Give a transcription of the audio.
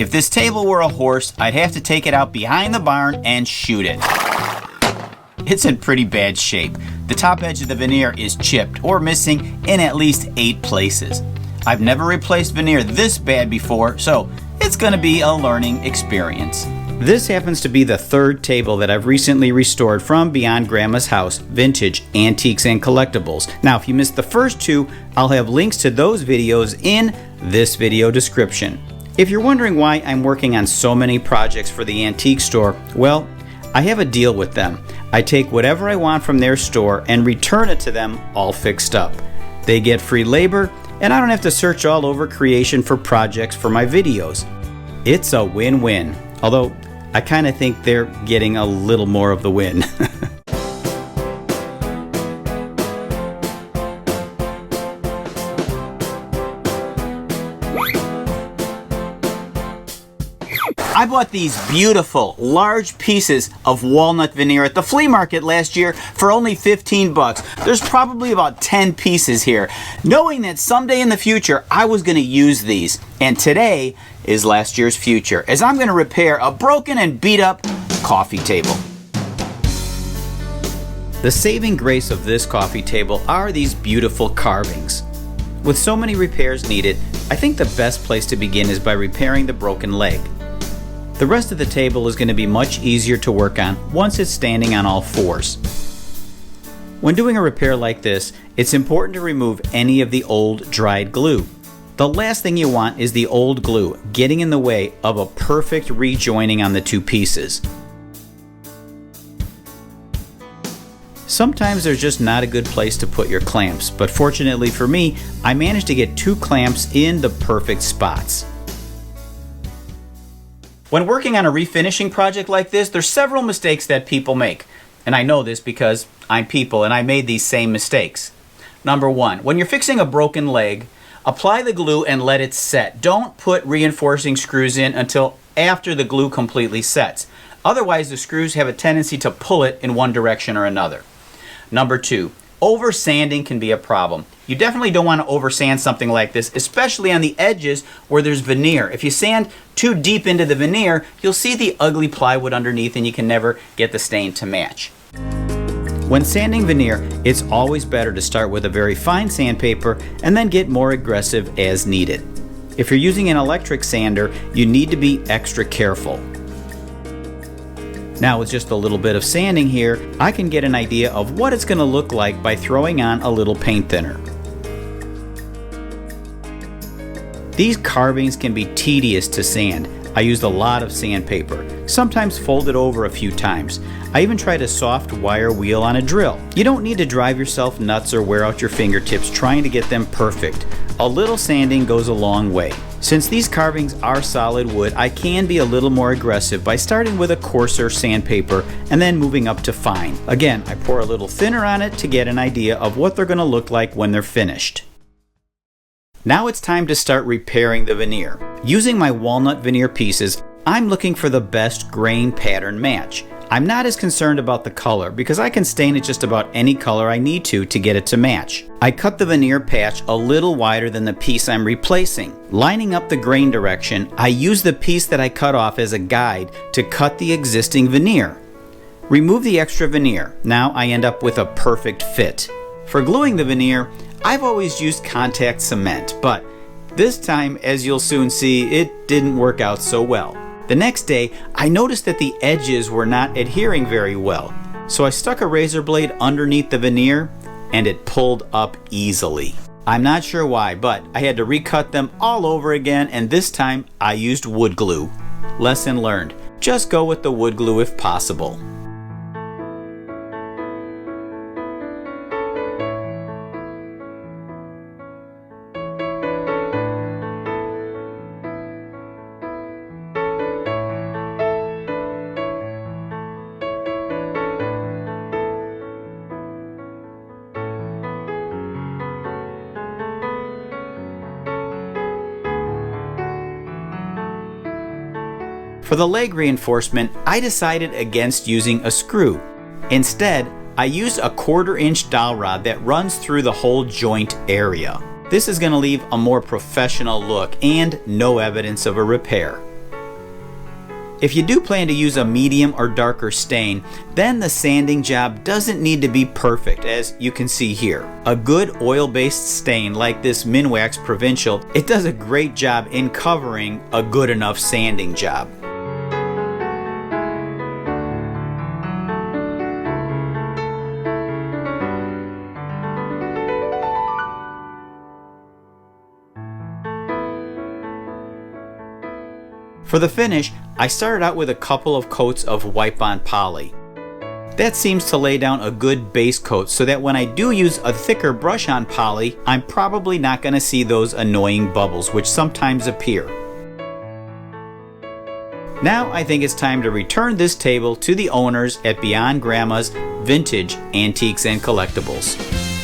If this table were a horse, I'd have to take it out behind the barn and shoot it. It's in pretty bad shape. The top edge of the veneer is chipped or missing in at least 8 places. I've never replaced veneer this bad before, so it's going to be a learning experience. This happens to be the 3rd table that I've recently restored from Beyond Grandma's House, Vintage, Antiques, and Collectibles. Now, if you missed the first 2, I'll have links to those videos in this video description. If you're wondering why I'm working on so many projects for the antique store, well, I have a deal with them. I take whatever I want from their store and return it to them all fixed up. They get free labor, and I don't have to search all over creation for projects for my videos. It's a win-win, although I kind of think they're getting a little more of the win. I bought these beautiful, large pieces of walnut veneer at the flea market last year for only 15 bucks. There's probably about 10 pieces here, knowing that someday in the future I was going to use these. And today is last year's future, as I'm going to repair a broken and beat up coffee table. The saving grace of this coffee table are these beautiful carvings. With so many repairs needed, I think the best place to begin is by repairing the broken leg. The rest of the table is going to be much easier to work on once it's standing on all 4s. When doing a repair like this, it's important to remove any of the old dried glue. The last thing you want is the old glue getting in the way of a perfect rejoining on the 2 pieces. Sometimes there's just not a good place to put your clamps, but fortunately for me, I managed to get 2 clamps in the perfect spots. When working on a refinishing project like this, there's several mistakes that people make. And I know this because I'm people and I made these same mistakes. Number 1, when you're fixing a broken leg, apply the glue and let it set. Don't put reinforcing screws in until after the glue completely sets. Otherwise, the screws have a tendency to pull it in one direction or another. Number 2, over sanding can be a problem. You definitely don't want to over sand something like this, especially on the edges where there's veneer. If you sand too deep into the veneer, you'll see the ugly plywood underneath and you can never get the stain to match. When sanding veneer, it's always better to start with a very fine sandpaper and then get more aggressive as needed. If you're using an electric sander, you need to be extra careful. Now with just a little bit of sanding here, I can get an idea of what it's going to look like by throwing on a little paint thinner. These carvings can be tedious to sand. I used a lot of sandpaper, sometimes folded over a few times. I even tried a soft wire wheel on a drill. You don't need to drive yourself nuts or wear out your fingertips trying to get them perfect. A little sanding goes a long way. Since these carvings are solid wood, I can be a little more aggressive by starting with a coarser sandpaper and then moving up to fine. Again, I pour a little thinner on it to get an idea of what they're going to look like when they're finished. Now it's time to start repairing the veneer. Using my walnut veneer pieces, I'm looking for the best grain pattern match. I'm not as concerned about the color because I can stain it just about any color I need to get it to match. I cut the veneer patch a little wider than the piece I'm replacing. Lining up the grain direction, I use the piece that I cut off as a guide to cut the existing veneer. Remove the extra veneer. Now I end up with a perfect fit. For gluing the veneer, I've always used contact cement, but this time, as you'll soon see, it didn't work out so well. The next day, I noticed that the edges were not adhering very well, so I stuck a razor blade underneath the veneer and it pulled up easily. I'm not sure why, but I had to recut them all over again, and this time I used wood glue. Lesson learned. Just go with the wood glue if possible. For the leg reinforcement, I decided against using a screw. Instead, I used a 1/4 inch dowel rod that runs through the whole joint area. This is going to leave a more professional look and no evidence of a repair. If you do plan to use a medium or darker stain, then the sanding job doesn't need to be perfect, as you can see here. A good oil-based stain like this Minwax Provincial, it does a great job in covering a good enough sanding job. For the finish, I started out with a couple of coats of wipe-on poly. That seems to lay down a good base coat so that when I do use a thicker brush on poly, I'm probably not going to see those annoying bubbles which sometimes appear. Now I think it's time to return this table to the owners at Beyond Grandma's Vintage Antiques and Collectibles.